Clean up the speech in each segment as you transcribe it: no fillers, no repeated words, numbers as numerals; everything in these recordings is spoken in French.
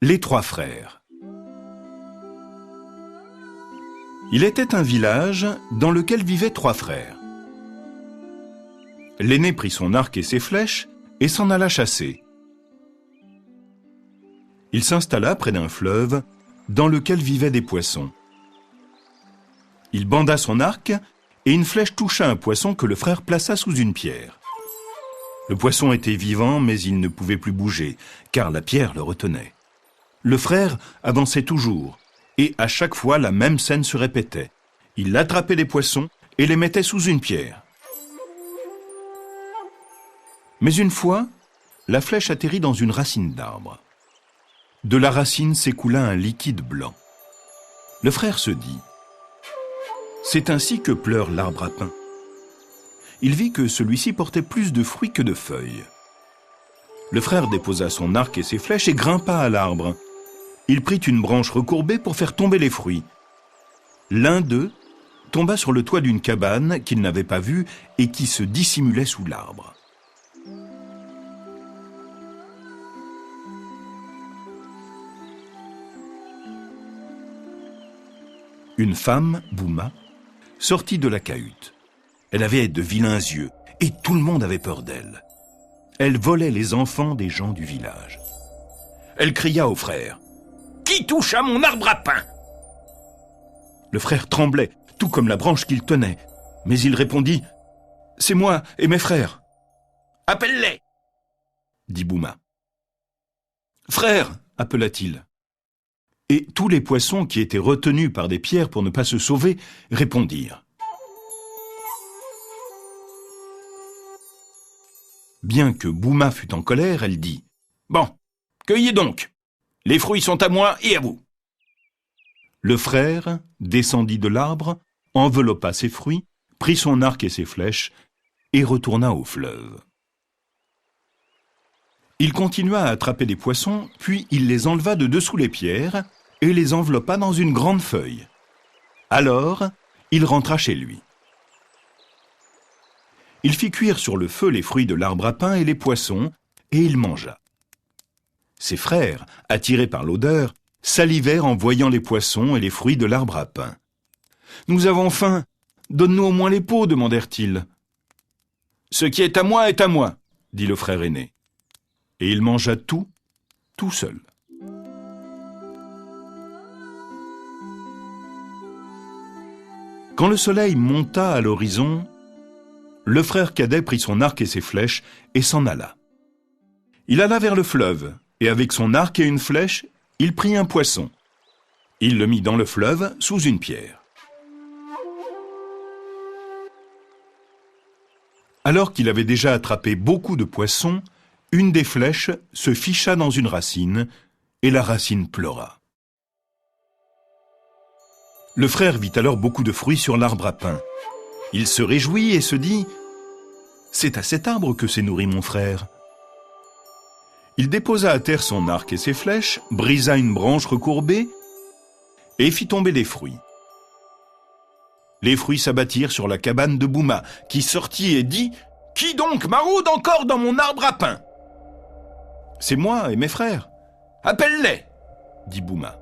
Les trois frères. Il était un village dans lequel vivaient trois frères. L'aîné prit son arc et ses flèches et s'en alla chasser. Il s'installa près d'un fleuve dans lequel vivaient des poissons. Il banda son arc et une flèche toucha un poisson que le frère plaça sous une pierre. Le poisson était vivant, mais il ne pouvait plus bouger, car la pierre le retenait. Le frère avançait toujours, et à chaque fois la même scène se répétait. Il attrapait les poissons et les mettait sous une pierre. Mais une fois, la flèche atterrit dans une racine d'arbre. De la racine s'écoula un liquide blanc. Le frère se dit « C'est ainsi que pleure l'arbre à pain ». Il vit que celui-ci portait plus de fruits que de feuilles. Le frère déposa son arc et ses flèches et grimpa à l'arbre. Il prit une branche recourbée pour faire tomber les fruits. L'un d'eux tomba sur le toit d'une cabane qu'il n'avait pas vue et qui se dissimulait sous l'arbre. Une femme, Bouma, sortit de la cahute. Elle avait de vilains yeux et tout le monde avait peur d'elle. Elle volait les enfants des gens du village. Elle cria au frère « Qui touche à mon arbre à pain ?» Le frère tremblait, tout comme la branche qu'il tenait, mais il répondit « C'est moi et mes frères. »« Appelle-les » dit Bouma. « Frère » appela-t-il. Et tous les poissons qui étaient retenus par des pierres pour ne pas se sauver répondirent. Bien que Bouma fût en colère, elle dit « Bon, cueillez donc. Les fruits sont à moi et à vous. » Le frère descendit de l'arbre, enveloppa ses fruits, prit son arc et ses flèches et retourna au fleuve. Il continua à attraper des poissons, puis il les enleva de dessous les pierres et les enveloppa dans une grande feuille. Alors, il rentra chez lui. Il fit cuire sur le feu les fruits de l'arbre à pain et les poissons, et il mangea. Ses frères, attirés par l'odeur, salivèrent en voyant les poissons et les fruits de l'arbre à pain. « Nous avons faim, donne-nous au moins les peaux, demandèrent-ils. « Ce qui est à moi, dit le frère aîné. Et il mangea tout seul. Quand le soleil monta à l'horizon, le frère cadet prit son arc et ses flèches et s'en alla. Il alla vers le fleuve, et avec son arc et une flèche, il prit un poisson. Il le mit dans le fleuve sous une pierre. Alors qu'il avait déjà attrapé beaucoup de poissons, une des flèches se ficha dans une racine, et la racine pleura. Le frère vit alors beaucoup de fruits sur l'arbre à pain. Il se réjouit et se dit « C'est à cet arbre que s'est nourri mon frère. » Il déposa à terre son arc et ses flèches, brisa une branche recourbée et fit tomber des fruits. Les fruits s'abattirent sur la cabane de Bouma, qui sortit et dit « Qui donc maraude encore dans mon arbre à pain ?»« C'est moi et mes frères. »« Appelle-les » dit Bouma.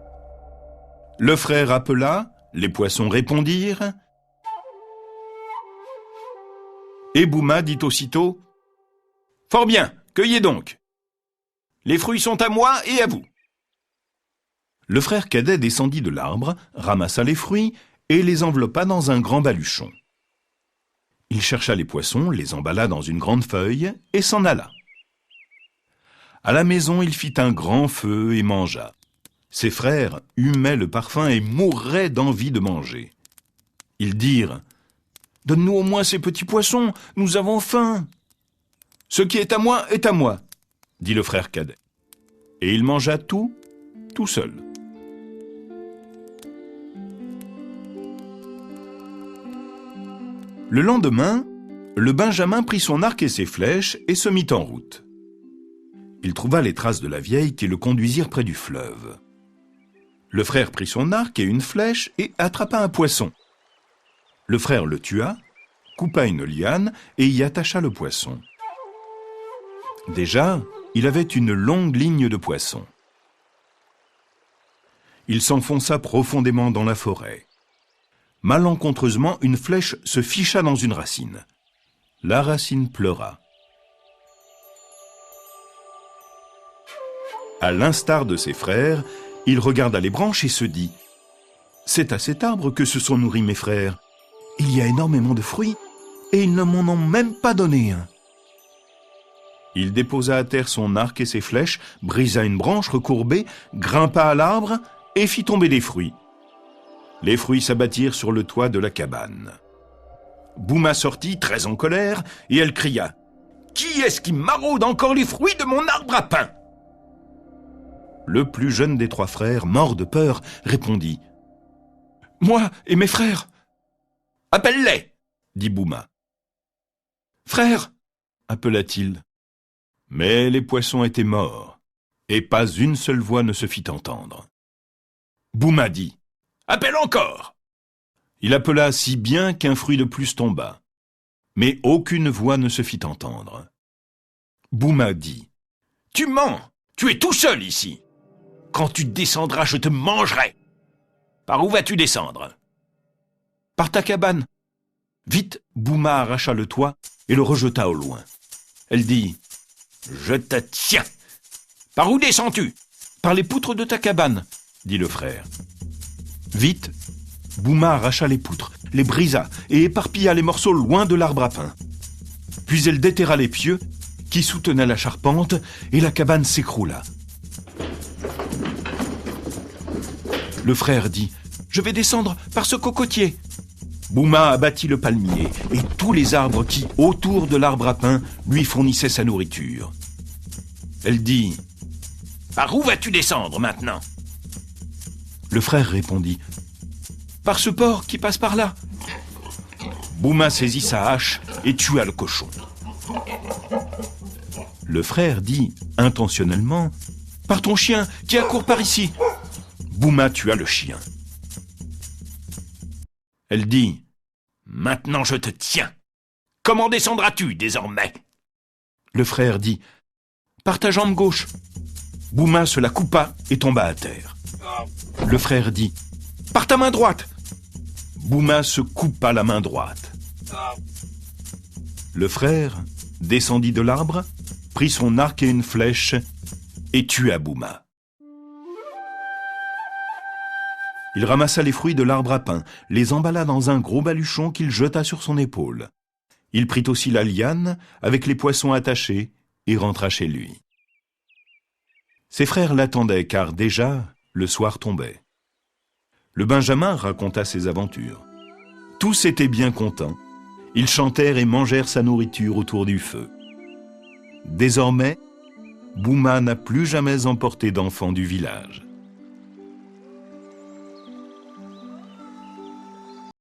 Le frère appela, les poissons répondirent, et Bouma dit aussitôt « Fort bien, cueillez donc. Les fruits sont à moi et à vous. » Le frère cadet descendit de l'arbre, ramassa les fruits et les enveloppa dans un grand baluchon. Il chercha les poissons, les emballa dans une grande feuille et s'en alla. À la maison, il fit un grand feu et mangea. Ses frères humaient le parfum et mourraient d'envie de manger. Ils dirent « Donne-nous au moins ces petits poissons, nous avons faim. »« Ce qui est à moi, dit le frère cadet. Et il mangea tout seul. Le lendemain, le Benjamin prit son arc et ses flèches et se mit en route. Il trouva les traces de la vieille qui le conduisirent près du fleuve. Le frère prit son arc et une flèche et attrapa un poisson. Le frère le tua, coupa une liane et y attacha le poisson. Déjà, il avait une longue ligne de poissons. Il s'enfonça profondément dans la forêt. Malencontreusement, une flèche se ficha dans une racine. La racine pleura. À l'instar de ses frères, il regarda les branches et se dit « C'est à cet arbre que se sont nourris mes frères. Il y a énormément de fruits et ils ne m'en ont même pas donné un. » Il déposa à terre son arc et ses flèches, brisa une branche recourbée, grimpa à l'arbre et fit tomber des fruits. Les fruits s'abattirent sur le toit de la cabane. Bouma sortit, très en colère, et elle cria « Qui est-ce qui maraude encore les fruits de mon arbre à pain ?» Le plus jeune des 3 frères, mort de peur, répondit « Moi et mes frères !»« Appelle-les !» dit Bouma. « Frères !» appela-t-il. Mais les poissons étaient morts, et pas une seule voix ne se fit entendre. Bouma dit « Appelle encore !» Il appela si bien qu'un fruit de plus tomba, mais aucune voix ne se fit entendre. Bouma dit « Tu mens, tu es tout seul ici. Quand tu descendras, je te mangerai. Par où vas-tu descendre ?»« Par ta cabane. » Vite, Bouma arracha le toit et le rejeta au loin. Elle dit « Je te tiens. Par où descends-tu ?»« Par les poutres de ta cabane, » dit le frère. Vite, Bouma arracha les poutres, les brisa et éparpilla les morceaux loin de l'arbre à pain. Puis elle déterra les pieux qui soutenaient la charpente et la cabane s'écroula. Le frère dit « Je vais descendre par ce cocotier. » Bouma abattit le palmier et tous les arbres qui, autour de l'arbre à pain, lui fournissaient sa nourriture. Elle dit « Par où vas-tu descendre maintenant ?» Le frère répondit « Par ce porc qui passe par là. » Bouma saisit sa hache et tua le cochon. Le frère dit intentionnellement « Par ton chien qui accourt par ici. » Bouma tua le chien. Elle dit « Maintenant je te tiens. Comment descendras-tu désormais ?» Le frère dit « Par ta jambe gauche. » Bouma se la coupa et tomba à terre. Le frère dit « Par ta main droite. » Bouma se coupa la main droite. Le frère descendit de l'arbre, prit son arc et une flèche et tua Bouma. Il ramassa les fruits de l'arbre à pain, les emballa dans un gros baluchon qu'il jeta sur son épaule. Il prit aussi la liane avec les poissons attachés et rentra chez lui. Ses frères l'attendaient car déjà le soir tombait. Le Benjamin raconta ses aventures. Tous étaient bien contents. Ils chantèrent et mangèrent sa nourriture autour du feu. Désormais, Bouma n'a plus jamais emporté d'enfants du village.